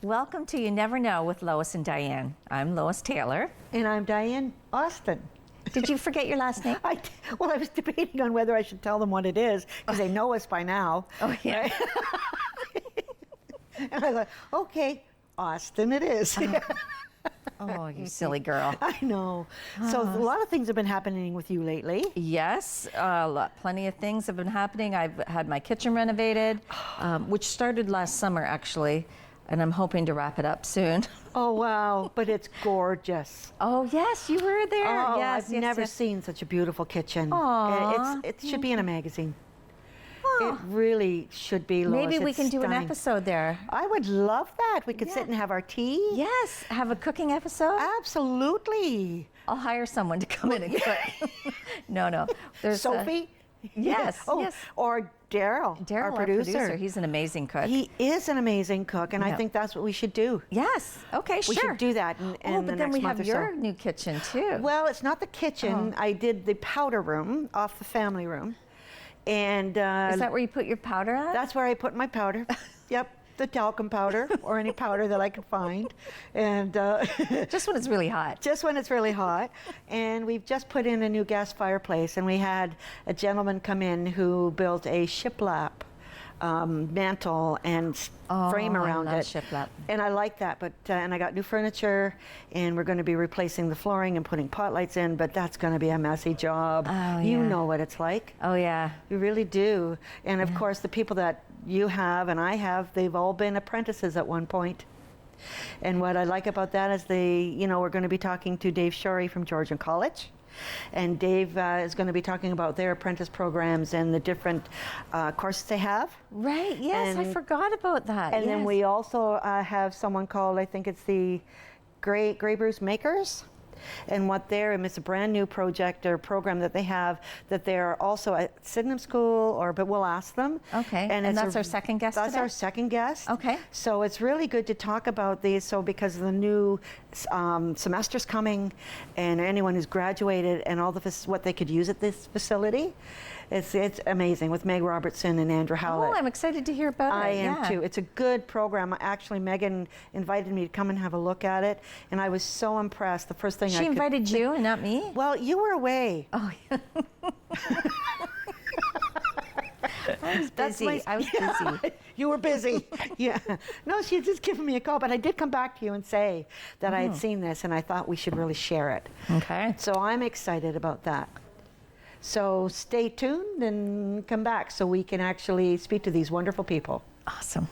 Welcome to You Never Know with Lois and Diane. I'm Lois Taylor. And I'm Diane Austin. Did you forget your last name? I was debating on whether I should tell them what it is, because they know us by now. Oh, yeah. Right? And I thought, okay, Austin it is. Oh, you silly girl. I know. So a lot of things have been happening with you lately. Yes, plenty of things have been happening. I've had my kitchen renovated, which started last summer, actually, and I'm hoping to wrap it up soon. Oh, wow. But it's gorgeous. Oh, yes, you were there. Oh, yes, I've yes, never yes. seen such a beautiful kitchen. Aw. It should be in a magazine. Oh. It really should be, Lois. Maybe we It's can do an stunning. episode there. I would love that. We could sit and have our tea. Yes, have a cooking episode. Absolutely. I'll hire someone to come in and cook. No. There's Sophie? Yes, Oh, yes. or Daryl, Daryl, our producer. He's an amazing cook. He is an amazing cook, and Yeah. I think that's what we should do. Yes. Okay, We sure. should do that in Oh, the but then next we month have or so. your new kitchen too. Well, it's not the kitchen. Oh. I did the powder room off the family room. And Is that where you put your powder at? that's where I put my powder. Yep, the talcum powder or any powder that I can find. And Just when it's really hot. just when it's really hot. And we've just put in a new gas fireplace, and we had a gentleman come in who built a shiplap mantle and frame around I love it. shiplap. And I like that, but and I got new furniture, and we're going to be replacing the flooring and putting pot lights in, but that's going to be a messy job. Oh, You yeah. know what it's like. Oh yeah. You really do. And of course, the people that you have and I have, they've all been apprentices at one point. And what I like about that is we're going to be talking to Dave Shorey from Georgian College. And Dave is going to be talking about their apprentice programs and the different courses they have. Right. Yes, I And- forgot about that. And then yes. we also have someone called, I think it's the Grey Bruce Makers. And it's a brand new project or program that they have, that they're also at Sydenham School, but we'll ask them. Okay, and that's our second guest That's today? our second guest. Okay. So it's really good to talk about these. So because of the new semesters coming, and anyone who's graduated and all what they could use at this facility, it's amazing with Meg Robertson and Andrew Howlett. Oh, I'm excited to hear about I it. am yeah. too. It's a good program. Actually, Meghan invited me to come and have a look at it, and I was so impressed. The first thing She invited you and not me? Well, you were away. Oh, yeah. I was busy. I was busy. You were busy. Yeah. No, she had just given me a call, but I did come back to you and say that I had seen this, and I thought we should really share it. Okay. So I'm excited about that. So stay tuned and come back so we can actually speak to these wonderful people. Awesome.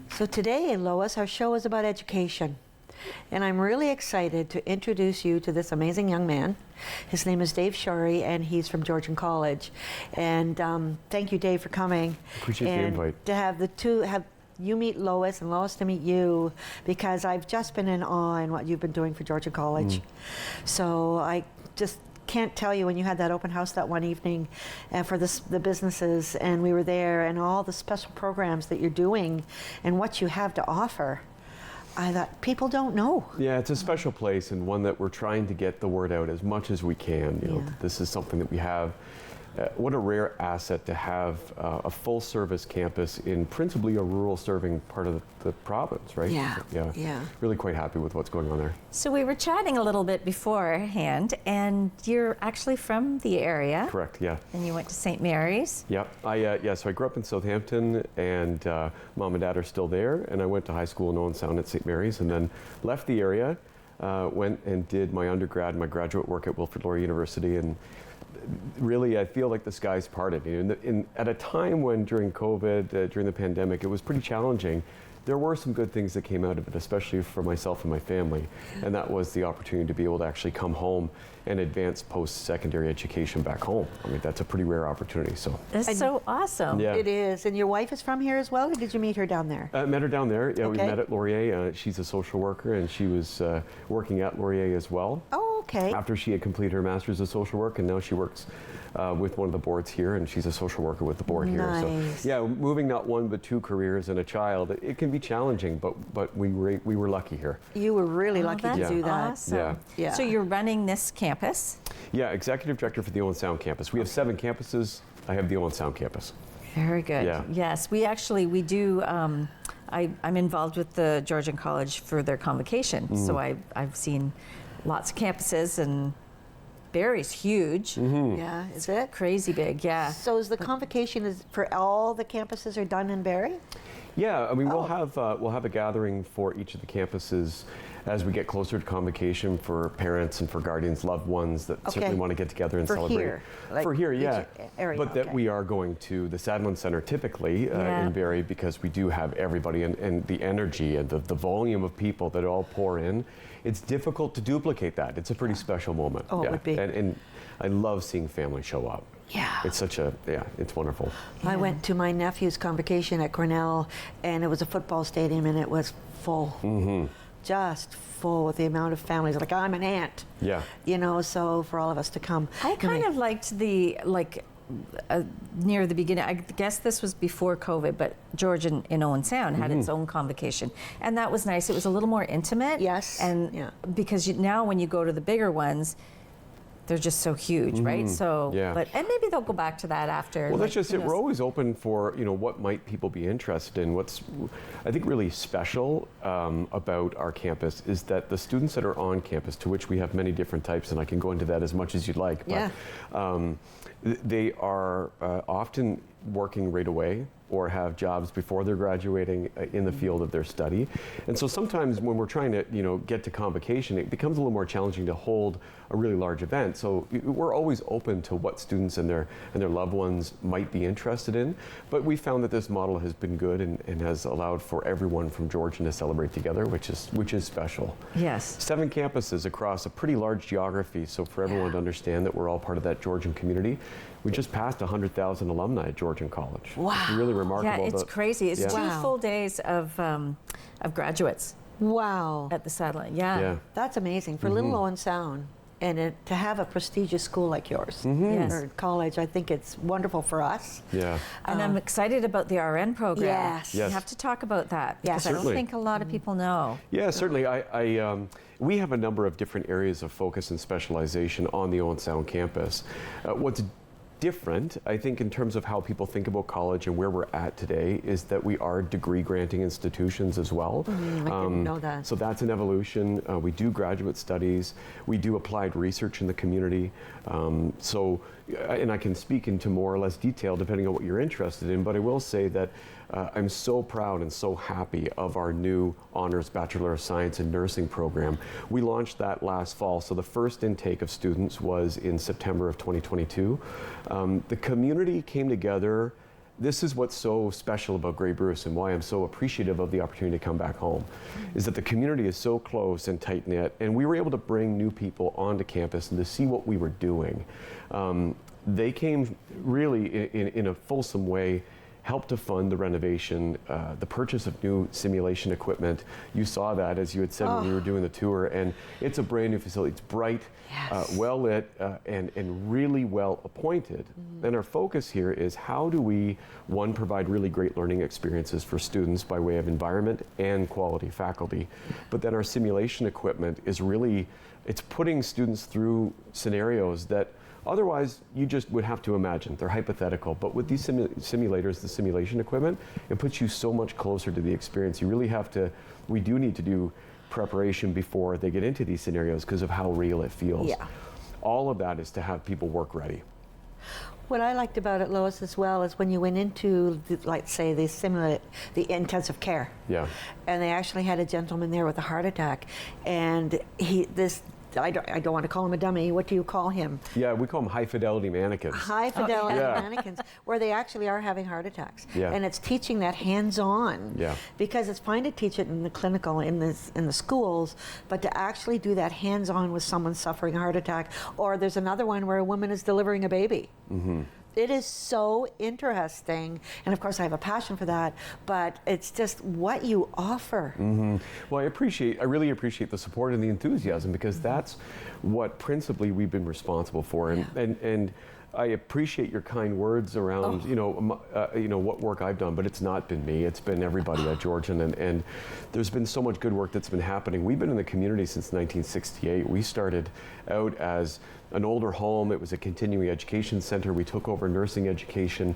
So today, Lois, our show is about education. And I'm really excited to introduce you to this amazing young man. His name is Dave Shorey, and he's from Georgian College. And thank you, Dave, for coming. Appreciate the invite. To have you meet Lois and Lois to meet you, because I've just been in awe in what you've been doing for Georgian College. So I just can't tell you, when you had that open house that one evening for the businesses, and we were there, and all the special programs that you're doing and what you have to offer. I thought, people don't know. Yeah, it's a special place, and one that we're trying to get the word out as much as we can. You know, Yeah. this is something that we have. What a rare asset to have a full-service campus in principally a rural-serving part of the province, right? Yeah, Yeah. yeah. Really quite happy with what's going on there. So we were chatting a little bit beforehand, and you're actually from the area. Correct. Yeah. And you went to St. Mary's. Yeah. So I grew up in Southampton, and mom and dad are still there. And I went to high school in Owen Sound at St. Mary's, and then left the area. Went and did my undergrad, my graduate work at Wilfrid Laurier University, and really, I feel like the sky's parted. You know, at a time when during COVID, during the pandemic, it was pretty challenging. There were some good things that came out of it, especially for myself and my family, and that was the opportunity to be able to actually come home and advance post-secondary education back home. I mean, that's a pretty rare opportunity. So That's so awesome. Yeah. It is. And your wife is from here as well, or did you meet her down there? Met her down there. Yeah, we Okay. met at Laurier. She's a social worker, and she was working at Laurier as well. Oh, okay. After she had completed her master's of social work, and now she works with one of the boards here, and she's a social worker with the board here. Nice. So, yeah, moving not one but two careers and a child, it can be challenging, but we were lucky here. You were really lucky to That's do that. awesome. Yeah. Yeah. So you're running this campus. Yeah, executive director for the Owen Sound campus. We have 7 campuses. I have the Owen Sound campus. Very good. Yeah. Yes, we do. I'm involved with the Georgian College for their convocation, so I've seen lots of campuses, and Barrie's huge. Yeah, is it? Crazy big, yeah. So is the convocation is for all the campuses are done in Barrie? Yeah, I mean, we'll have a gathering for each of the campuses as we get closer to convocation for parents and for guardians, loved ones that certainly want to get together and For celebrate. here, like for here, yeah. each area, but that okay. we are going to the Sadlon Center typically Yeah. in Barrie, because we do have everybody, and the energy and the volume of people that all pour in. It's difficult to duplicate that. It's a pretty special moment. Oh, it would be. And I love seeing families show up. Yeah. It's it's wonderful. I went to my nephew's convocation at Cornell, and it was a football stadium, and it was full. Just full with the amount of families. Like, I'm an aunt. Yeah. You know, so for all of us to come. I kind of liked the, near the beginning, I guess this was before COVID, but Georgian in Owen Sound had its own convocation. And that was nice. It was a little more intimate. Yes. And Yeah. because now when you go to the bigger ones, they're just so huge, right? So, Yeah. and maybe they'll go back to that after. Well, that's just who it. knows? We're always open for, what might people be interested in. What's, I think, really special about our campus is that the students that are on campus, to which we have many different types, and I can go into that as much as you'd like, but they are often working right away or have jobs before they're graduating in the field of their study. And so sometimes when we're trying to, get to convocation, it becomes a little more challenging to hold a really large event. So we're always open to what students and their loved ones might be interested in. But we found that this model has been good and has allowed for everyone from Georgian to celebrate together, which is special. Yes. 7 campuses across a pretty large geography, so for everyone to understand that we're all part of that Georgian community. We just passed 100,000 alumni at Georgian College. Wow. It's really remarkable. Yeah, it's crazy. It's Yeah. 2 Wow. full days of graduates Wow. at the satellite. Yeah. Yeah. That's amazing. For Little Owen Sound, and to have a prestigious school like yours, Yes. or college, I think it's wonderful for us. Yeah. And I'm excited about the RN program. Yes. Yes. You have to talk about that Yes. because I don't Certainly. think a lot of people know. Yeah, certainly. We have a number of different areas of focus and specialization on the Owen Sound campus. What's different, I think, in terms of how people think about college and where we're at today, is that we are degree granting institutions as well. I didn't know that. So that's an evolution. We do graduate studies. We do applied research in the community. And I can speak into more or less detail depending on what you're interested in, but I will say that I'm so proud and so happy of our new Honors Bachelor of Science in Nursing program. We launched that last fall, so the first intake of students was in September of 2022. The community came together. This is what's so special about Grey Bruce and why I'm so appreciative of the opportunity to come back home, is that the community is so close and tight-knit, and we were able to bring new people onto campus and to see what we were doing. They came really in a fulsome way, helped to fund the renovation, the purchase of new simulation equipment. You saw that, as you had said, when we were doing the tour, and it's a brand new facility. It's bright, well lit, and really well appointed. And our focus here is how do we, one, provide really great learning experiences for students by way of environment and quality faculty, but then our simulation equipment is really, it's putting students through scenarios that otherwise, you just would have to imagine. They're hypothetical. But with these simulators, the simulation equipment, it puts you so much closer to the experience. You really have to, we do need to do preparation before they get into these scenarios because of how real it feels. Yeah. All of that is to have people work ready. What I liked about it, Lois, as well, is when you went into, the intensive care. Yeah. And they actually had a gentleman there with a heart attack, and I don't want to call him a dummy. What do you call him? Yeah, we call them high fidelity mannequins. High fidelity Yeah. mannequins, where they actually are having heart attacks. Yeah. And it's teaching that hands-on. Yeah. Because it's fine to teach it in the clinical, in the schools, but to actually do that hands-on with someone suffering a heart attack, or there's another one where a woman is delivering a baby. It is so interesting, and of course I have a passion for that, but it's just what you offer. Well, I really appreciate the support and the enthusiasm, because that's what principally we've been responsible for. And I appreciate your kind words around, what work I've done, but it's not been me. It's been everybody at Georgian, and there's been so much good work that's been happening. We've been in the community since 1968. We started out as an older home. It was a continuing education center. We took over nursing education.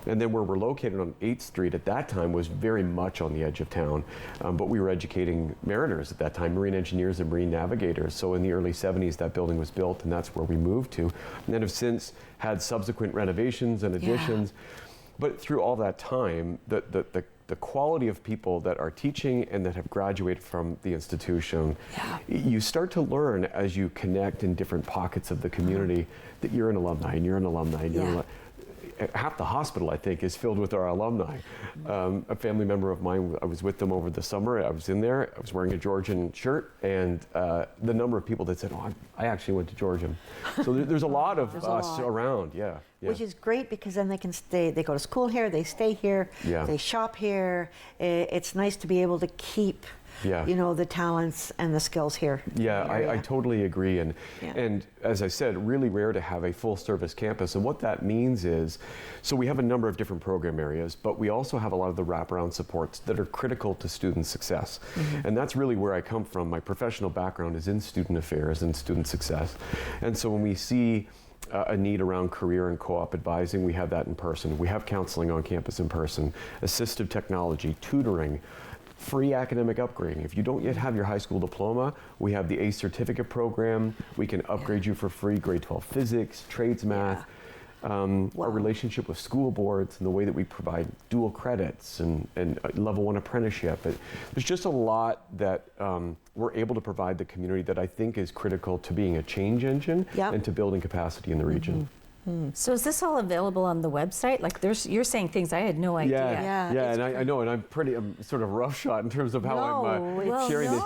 And then where we're located on 8th Street at that time was very much on the edge of town. But we were educating mariners at that time, marine engineers and marine navigators. So in the early 70s, that building was built, and that's where we moved to. And then have since had subsequent renovations and additions. But through all that time, the quality of people that are teaching and that have graduated from the institution, you start to learn as you connect in different pockets of the community that you're an alumni and you're an alumni and you're an alumni. Half the hospital, I think, is filled with our alumni. A family member of mine, I was with them over the summer. I was in there. I was wearing a Georgian shirt, and the number of people that said, "Oh, I actually went to Georgian." So there's a lot of us around. Yeah. Which is great because then they can stay. They go to school here. They stay here. They shop here. It's nice to be able to keep. You know, the talents and the skills here. Yeah, I totally agree. And as I said, really rare to have a full service campus. And what that means is, so we have a number of different program areas, but we also have a lot of the wraparound supports that are critical to student success. And that's really where I come from. My professional background is in student affairs and student success. And so when we see a need around career and co-op advising, we have that in person. We have counseling on campus in person, assistive technology, tutoring, free academic upgrading. If you don't yet have your high school diploma, we have the ACE certificate program. We can upgrade you for free, grade 12 physics, trades math. Our relationship with school boards and the way that we provide dual credits and level 1 apprenticeship. There's just a lot that we're able to provide the community that I think is critical to being a change engine and to building capacity in the region. So is this all available on the website? Like you're saying things I had no idea. And I know, and I'm sort of roughshot in terms of how I'm sharing this.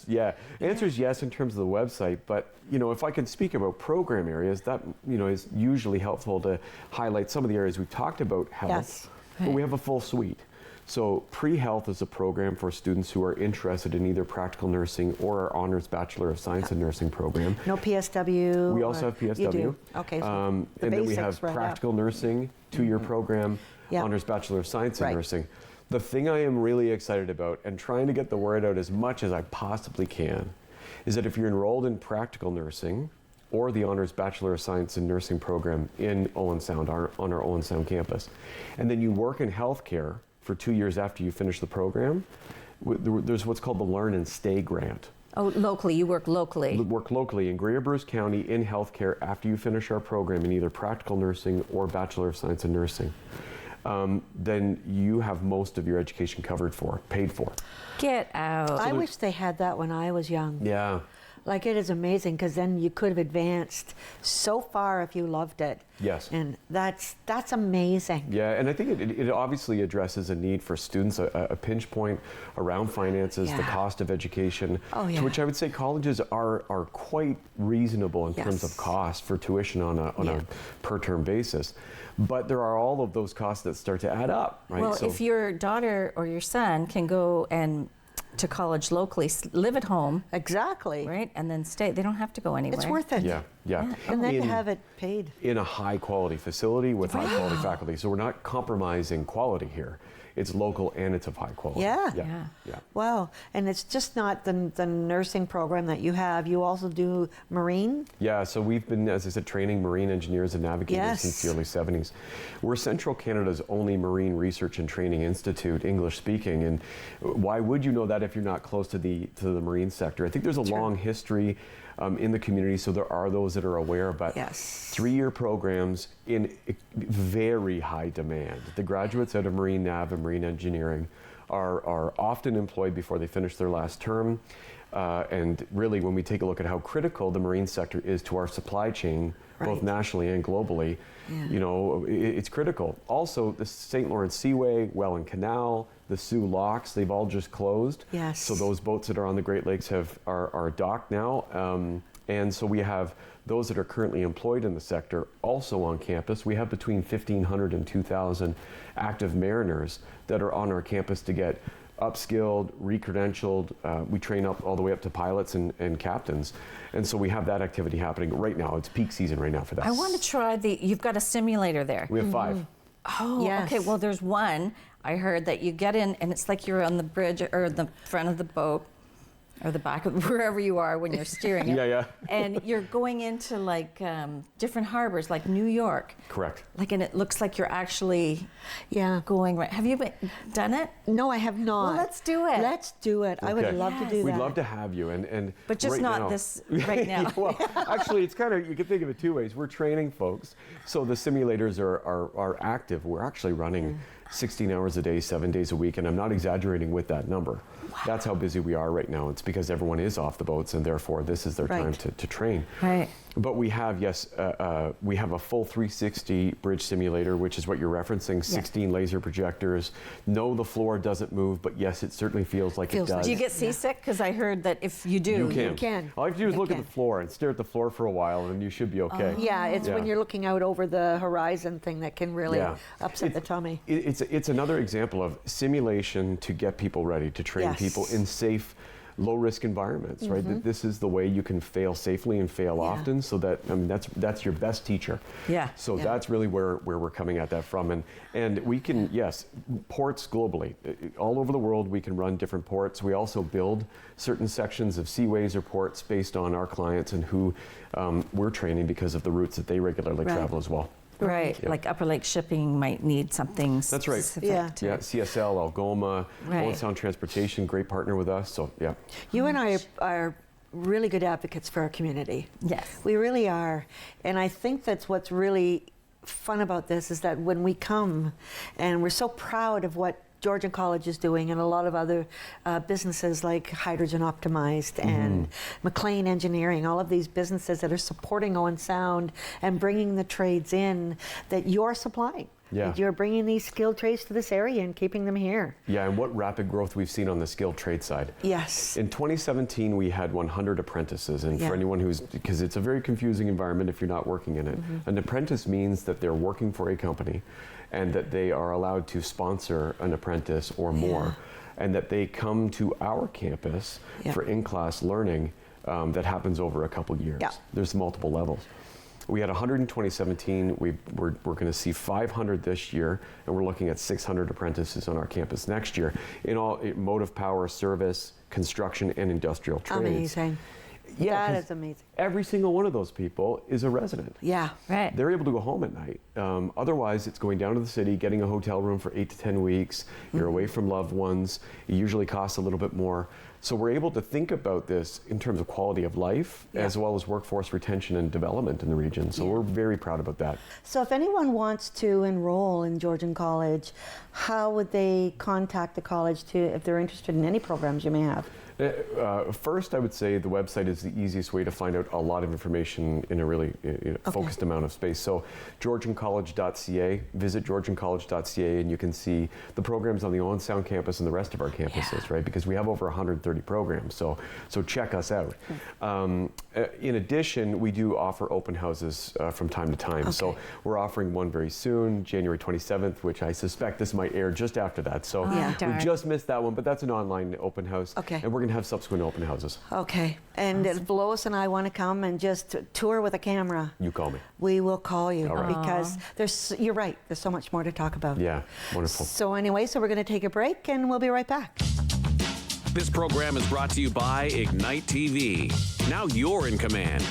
The answer is yes in terms of the website, but you know, if I can speak about program areas, that is usually helpful to highlight some of the areas we've talked about health, but we have a full suite. So pre-health is a program for students who are interested in either practical nursing or our honors Bachelor of Science in Nursing program. No PSW? We also have PSW. You do? Okay. And then we have practical nursing, 2-year program, honors Bachelor of Science in Nursing. The thing I am really excited about and trying to get the word out as much as I possibly can is that if you're enrolled in practical nursing or the honors Bachelor of Science in Nursing program in Owen Sound, on our Owen Sound campus, and then you work in healthcare for 2 years after you finish the program, there's what's called the Learn and Stay grant. Oh, locally, you work locally. Work locally in Greater Bruce County in healthcare after you finish our program in either practical nursing or Bachelor of Science in Nursing. Then you have most of your education paid for. Get out. I wish they had that when I was young. Yeah. Like, it is amazing because then you could have advanced so far if you loved it. Yes. And that's amazing. Yeah, and I think it obviously addresses a need for students, a pinch point around finances, the cost of education, to which I would say colleges are quite reasonable in terms of cost for tuition on a per term basis. But there are all of those costs that start to add up, right? Well, if your daughter or your son can go to college locally, live at home. Exactly. Right? And then stay. They don't have to go anywhere. It's worth it. Yeah. And then to have it paid. In a high quality facility with high quality faculty. So we're not compromising quality here. It's local and it's of high quality. Yeah. Wow. And it's just not the nursing program that you have. You also do marine? Yeah, so we've been, as I said, training marine engineers and navigators since the early 70s. We're Central Canada's only marine research and training institute, English speaking. And why would you know that if you're not close to the marine sector? I think there's a long history in the community, so there are those that are aware, but 3-year programs in very high demand. The graduates out of marine nav and marine engineering are often employed before they finish their last term. And really, when we take a look at how critical the marine sector is to our supply chain, both nationally and globally, you know, it's critical. Also, the St. Lawrence Seaway, Welland Canal, the Soo Locks, they've all just closed. So those boats that are on the Great Lakes are docked now. And so we have those that are currently employed in the sector also on campus. We have between 1,500 and 2,000 active mariners that are on our campus to get upskilled, re-credentialed. We train up all the way up to pilots and captains. And so we have that activity happening right now. It's peak season right now for that. I want to try you've got a simulator there. We have 5. Oh, okay. Well, there's one I heard that you get in and it's like you're on the bridge or the front of the boat or the back of wherever you are when you're steering it. Yeah. And you're going into like different harbors, like New York. Correct. Like, and it looks like you're actually Yeah. going right. Have you done it? No, I have not. Well, let's do it. Let's do it. I would Okay. love to do that. We'd love to have you, and But just right not now- this right now. Well, actually, it's kind of, you can think of it two ways. We're training folks, so the simulators are active. We're actually running 16 hours a day, 7 days a week, and I'm not exaggerating with that number. That's how busy we are right now. It's because everyone is off the boats, and therefore this is their time Right. to train. Right. But we have, we have a full 360 bridge simulator, which is what you're referencing, 16 laser projectors. No, the floor doesn't move, but yes, it certainly feels like Feels it like does. Do you get seasick? Because I heard that if you do, You can. All you have to do is You look at can. the floor and stare at the floor for a while, and you should be okay. Yeah, it's when Yeah. you're looking out over the horizon thing that can really Yeah. upset the tummy. It's another example of simulation to get people ready, to train Yes. people in safe, low-risk environments, right? That this is the way you can fail safely and fail Yeah. often, so that, I mean, that's your best teacher. Yeah. So Yeah. that's really where we're coming at that from. And we can, yes, ports globally. All over the world, we can run different ports. We also build certain sections of seaways or ports based on our clients and who we're training because of the routes that they regularly Right. travel as well. right, Yeah. like Upper Lake Shipping might need something That's right. specific Yeah. to Yeah, CSL, Algoma, Right. Old Sound Transportation, great partner with us. So yeah, You and I are really good advocates for our community. Yes. We really are. And I think that's what's really fun about this is that when we come and we're so proud of what Georgian College is doing and a lot of other businesses like Hydrogen Optimized and McLean Engineering, all of these businesses that are supporting Owen Sound and bringing the trades in that you're supplying. Yeah. That you're bringing these skilled trades to this area and keeping them here. yeah, and what rapid growth we've seen on the skilled trade side. Yes. In 2017, we had 100 apprentices, and Yeah. for anyone because it's a very confusing environment if you're not working in it. An apprentice means that they're working for a company, and that they are allowed to sponsor an apprentice or more, and that they come to our campus Yeah. for in-class learning that happens over a couple years. Yeah. There's multiple levels. We had 100 in 2017. We're going to see 500 this year, and we're looking at 600 apprentices on our campus next year in all motive power, service, construction, and industrial trades. Amazing. Yeah, That 'cause is amazing. Every single one of those people is a resident. Yeah. Right. They're able to go home at night. Otherwise, it's going down to the city, getting a hotel room for 8 to 10 weeks. You're away from loved ones. It usually costs a little bit more. So we're able to think about this in terms of quality of life, Yeah. as well as workforce retention and development in the region. So we're very proud about that. So if anyone wants to enroll in Georgian College, how would they contact the college if they're interested in any programs you may have? First, I would say the website is the easiest way to find out a lot of information in a really focused amount of space. So georgiancollege.ca, visit georgiancollege.ca, and you can see the programs on the Owen Sound campus and the rest of our campuses, right? Because we have over 130 programs, so check us out. In addition, we do offer open houses from time to time. So we're offering one very soon, January 27th, which I suspect this might air just after that. So Yeah. we darn. just missed that one, but that's an online open house. Okay. And we're going to have subsequent open houses. Okay. And if Lois and I want to come and just tour with a camera, You call me. we will call you All right. because you're right, there's so much more to talk about. Yeah, wonderful. So anyway, we're going to take a break and we'll be right back. This program is brought to you by Ignite TV. Now you're in command.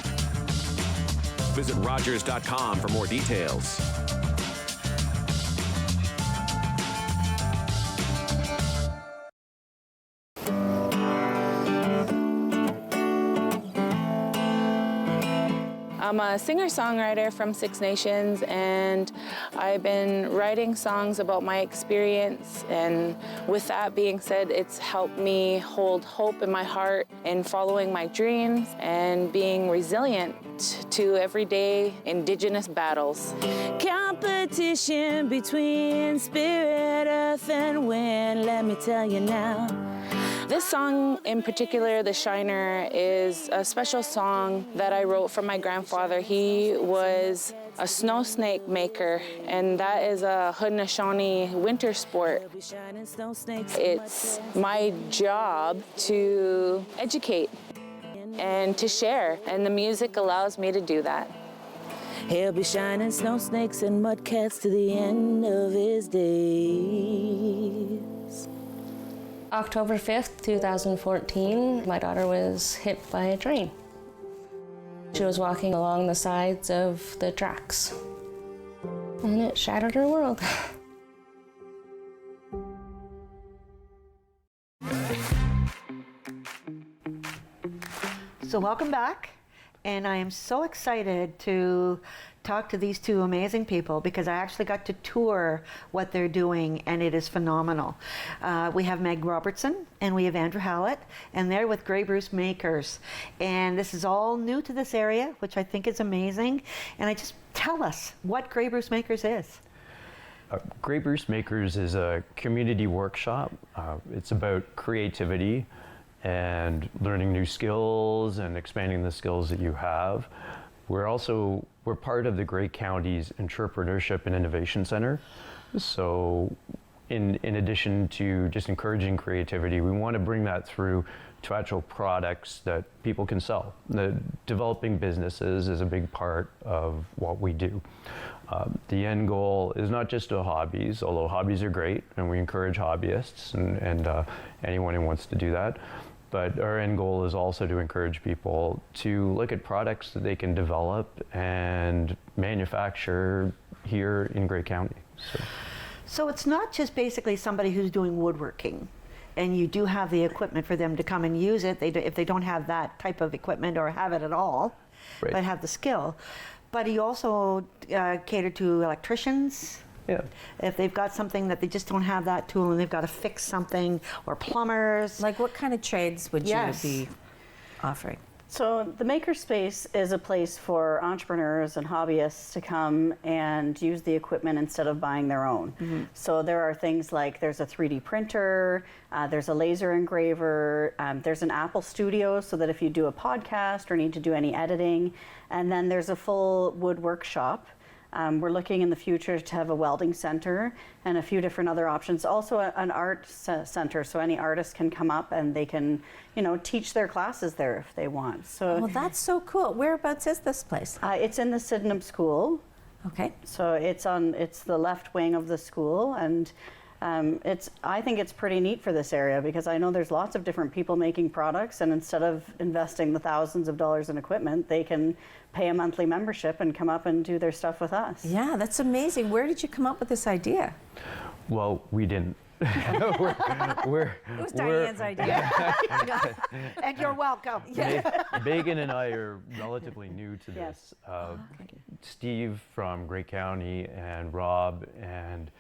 Visit Rogers.com for more details. I'm a singer-songwriter from Six Nations, and I've been writing songs about my experience. And with that being said, it's helped me hold hope in my heart in following my dreams and being resilient to everyday Indigenous battles. Competition between spirit, earth, and wind, let me tell you now. This song in particular, The Shiner, is a special song that I wrote for my grandfather. He was a snow snake maker, and that is a Haudenosaunee winter sport. It's my job to educate and to share, and the music allows me to do that. He'll be shining snow snakes and mudcats to the end of his days. October 5th, 2014, my daughter was hit by a train. She was walking along the sides of the tracks, and it shattered her world. So welcome back, and I am so excited to talk to these two amazing people because I actually got to tour what they're doing, and it is phenomenal. We have Meg Robertson and we have Andrew Howlett, and they're with Grey Bruce Makers, and this is all new to this area, which I think is amazing. And just tell us what Grey Bruce Makers is. Grey Bruce Makers is a community workshop. It's about creativity and learning new skills and expanding the skills that you have. We're part of the Grey County's Entrepreneurship and Innovation Center. So in addition to just encouraging creativity, we want to bring that through to actual products that people can sell. Developing businesses is a big part of what we do. The end goal is not just to hobbies, although hobbies are great and we encourage hobbyists and anyone who wants to do that. But our end goal is also to encourage people to look at products that they can develop and manufacture here in Grey County. So it's not just basically somebody who's doing woodworking, and you do have the equipment for them to come and use it if they don't have that type of equipment or have it at all, Right. but have the skill. But you also cater to electricians. Yeah. If they've got something that they just don't have that tool and they've got to fix something, or plumbers. Like what kind of trades would Yes. you be offering? So the Makerspace is a place for entrepreneurs and hobbyists to come and use the equipment instead of buying their own. Mm-hmm. So there are things like there's a 3D printer, there's a laser engraver, there's an Apple Studio so that if you do a podcast or need to do any editing, and then there's a full wood workshop. We're looking in the future to have a welding center and a few different other options. Also an art center, so any artist can come up and they can, teach their classes there if they want. So Well, that's so cool. Whereabouts is this place? it's in the Sydenham School. Okay. So it's the left wing of the school, and I think it's pretty neat for this area because I know there's lots of different people making products, and instead of investing the thousands of dollars in equipment, they can pay a monthly membership and come up and do their stuff with us. Yeah, that's amazing. Where did you come up with this idea? Well, we didn't. It was Diane's idea. And you're welcome. Megan and I are relatively new to this. Yes. Steve from Grey County and Rob and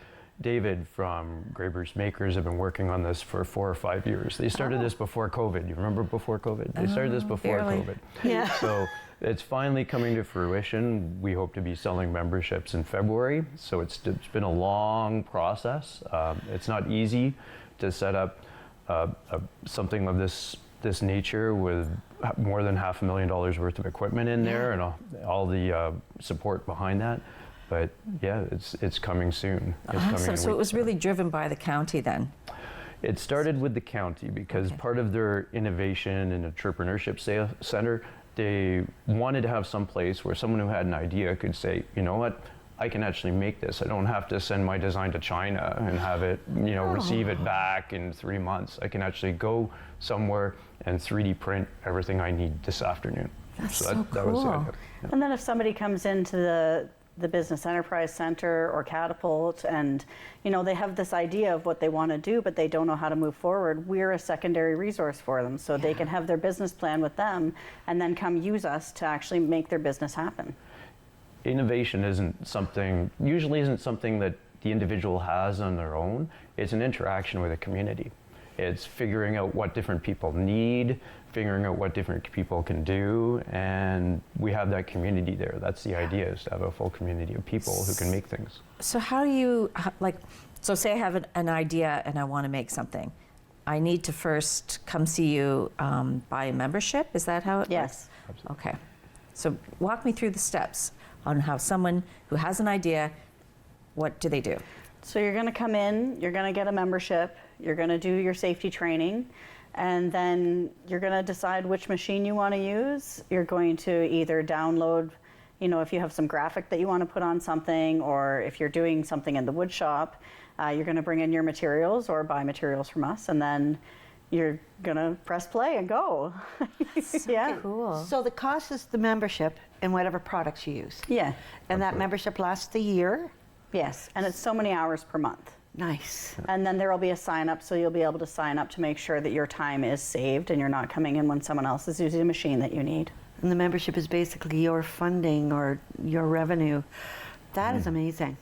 David from Grey Bruce Makers have been working on this for 4 or 5 years. They started this before COVID. You remember before COVID? They started this before barely. COVID. Yeah. So it's finally coming to fruition. We hope to be selling memberships in February. So it's been a long process. It's not easy to set up something of this nature with more than $500,000 worth of equipment in there and all the support behind that. But yeah, it's coming soon. It's coming Awesome. in So it was weeks. really driven by the county then. It started with the county because part of their innovation and entrepreneurship center, they wanted to have some place where someone who had an idea could say, you know what, I can actually make this. I don't have to send my design to China and have it, receive it back in 3 months. I can actually go somewhere and 3D print everything I need this afternoon. That's So so that was the cool. idea. Yeah. And then if somebody comes into the Business Enterprise Center or Catapult and they have this idea of what they want to do but they don't know how to move forward, we're a secondary resource for them so they can have their business plan with them and then come use us to actually make their business happen. Innovation usually isn't something that the individual has on their own. It's an interaction with a community. It's figuring out what different people need, figuring out what different people can do, and we have that community there. That's the idea, is to have a full community of people who can make things. So how do you, so say I have an idea and I want to make something. I need to first come see you, buy a membership? Is that how it Yes. works? Okay. So walk me through the steps on how someone who has an idea, what do they do? So you're going to come in, you're going to get a membership, you're going to do your safety training, and then you're going to decide which machine you want to use. You're going to either download, if you have some graphic that you want to put on something, or if you're doing something in the wood shop, You're going to bring in your materials or buy materials from us, and then you're going to press play and go. Yeah. Cool. So the cost is the membership and whatever products you use. Yeah. And that membership lasts a year? Yes, and it's so many hours per month. Nice. And then there will be a sign up, so you'll be able to sign up to make sure that your time is saved and you're not coming in when someone else is using a machine that you need. And the membership is basically your funding or your revenue. That is amazing.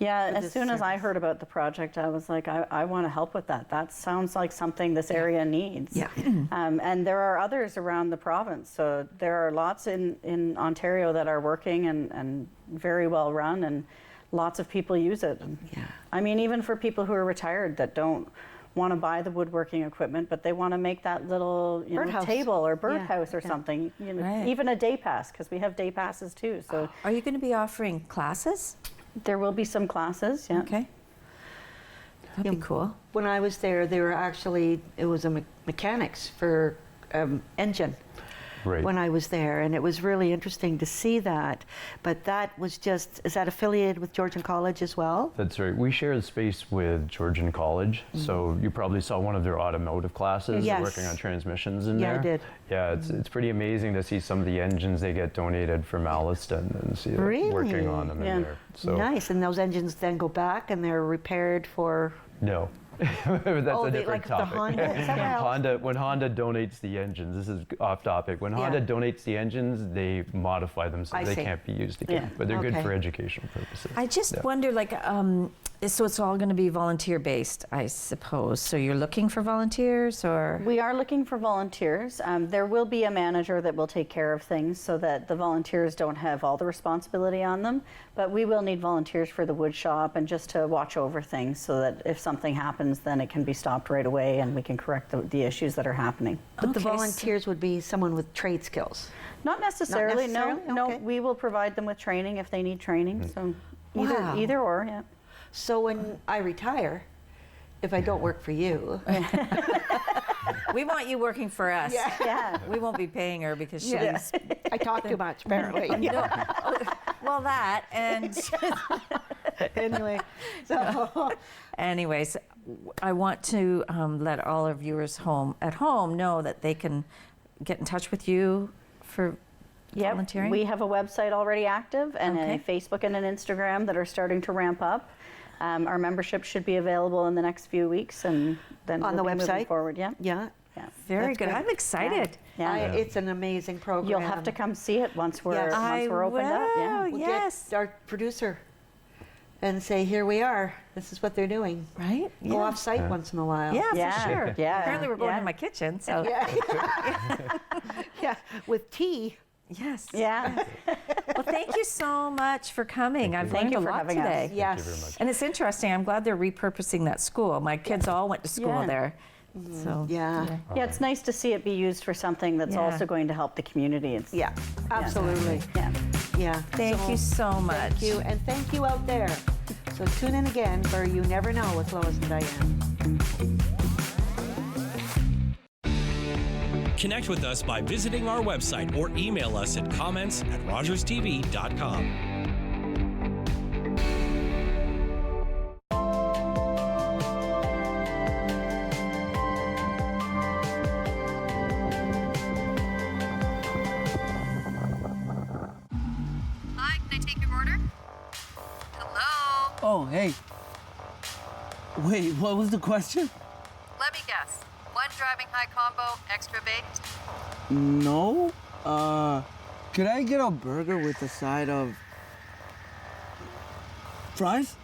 Yeah, For as this soon as I service. heard about the project, I was like, I want to help with that. That sounds like something this area needs. Yeah. And there are others around the province. So there are lots in Ontario that are working and very well run, and lots of people use it. Yeah. I mean, even for people who are retired that don't want to buy the woodworking equipment, but they want to make that little Birdhouse. table or Yeah, birdhouse or yeah. something. Right. Even a day pass, because we have day passes too. So Are you going to be offering classes? there will be some classes. Yeah. Okay. That'd be cool. When I was there, they were actually, it was a mechanics for engine. Right. When I was there, and it was really interesting to see that. But that was just, is that affiliated with Georgian College as well? That's right. We share the space with Georgian College, so you probably saw one of their automotive classes. Yes. They're working on transmissions in Yeah, there. I did. Yeah, it's pretty amazing to see some of the engines they get donated from Alliston and see them Really? working on them Yeah. in there. So Nice, and those engines then go back and they're repaired for, no. That's a different like the topic. Honda, somewhere else? When Honda donates the engines, this is off topic. When Honda donates the engines, they modify them so I they see. can't be used again. Yeah. But they're good Okay. for educational purposes. I just Yeah. wonder, like, so it's all going to be volunteer based, I suppose. So you're looking for volunteers, or? We are looking for volunteers. There will be a manager that will take care of things so that the volunteers don't have all the responsibility on them. But we will need volunteers for the wood shop and just to watch over things so that if something happens, then it can be stopped right away and we can correct the issues that are happening. but the Okay, so- volunteers would be someone with trade skills. Not necessarily, necessarily? no. Okay. No, we will provide them with training if they need training. So Wow. either or, yeah. So when I retire, if I don't work for you, We want you working for us. Yeah. We won't be paying her because she's. I talk too much apparently. Well, that and. Anyway, so Anyways, I want to let all our viewers at home know that they can get in touch with you for Yep. volunteering. We have a website already active and Okay. a Facebook and an Instagram that are starting to ramp up. Our membership should be available in the next few weeks, and then On we'll the be moving website? forward. Yeah. yeah, Yeah. Very That's good. great. I'm excited. Yeah. it's an amazing program. You'll have to come see it once we're Yes. once we're opened up. Yeah. will. We'll Yes. get our producer and say, here we are. This is what they're doing. Right? Go off site once in a while. Yeah, Yeah. for sure. Yeah. Apparently, we're going Yeah. in my kitchen. So Yeah, with tea. yes. Yeah. Well, thank you so much for coming. I've Thank learned you a for lot having us. today. Yes. Thank you very much. And it's interesting. I'm glad they're repurposing that school. My kids all went to school Yeah. there. So Yeah. Yeah, it's nice to see it be used for something that's Yeah. also going to help the community. It's, Yeah, absolutely. yeah. Yeah. Thank you so much. Thank you, and thank you out there. So tune in again for You Never Know with Lois and Diane. Connect with us by visiting our website or email us at comments@rogerstv.com. Hi, can I take your order? Hello? Oh, hey. Wait, what was the question? Let me guess. One driving high combo, extra baked? No. Could I get a burger with a side of fries?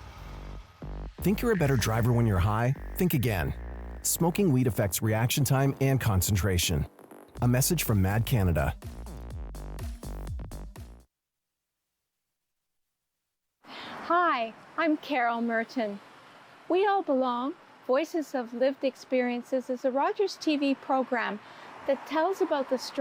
Think you're a better driver when you're high? Think again. Smoking weed affects reaction time and concentration. A message from Mad Canada. Hi, I'm Carol Merton. We All Belong, Voices of Lived Experiences is a Rogers TV program that tells about the struggle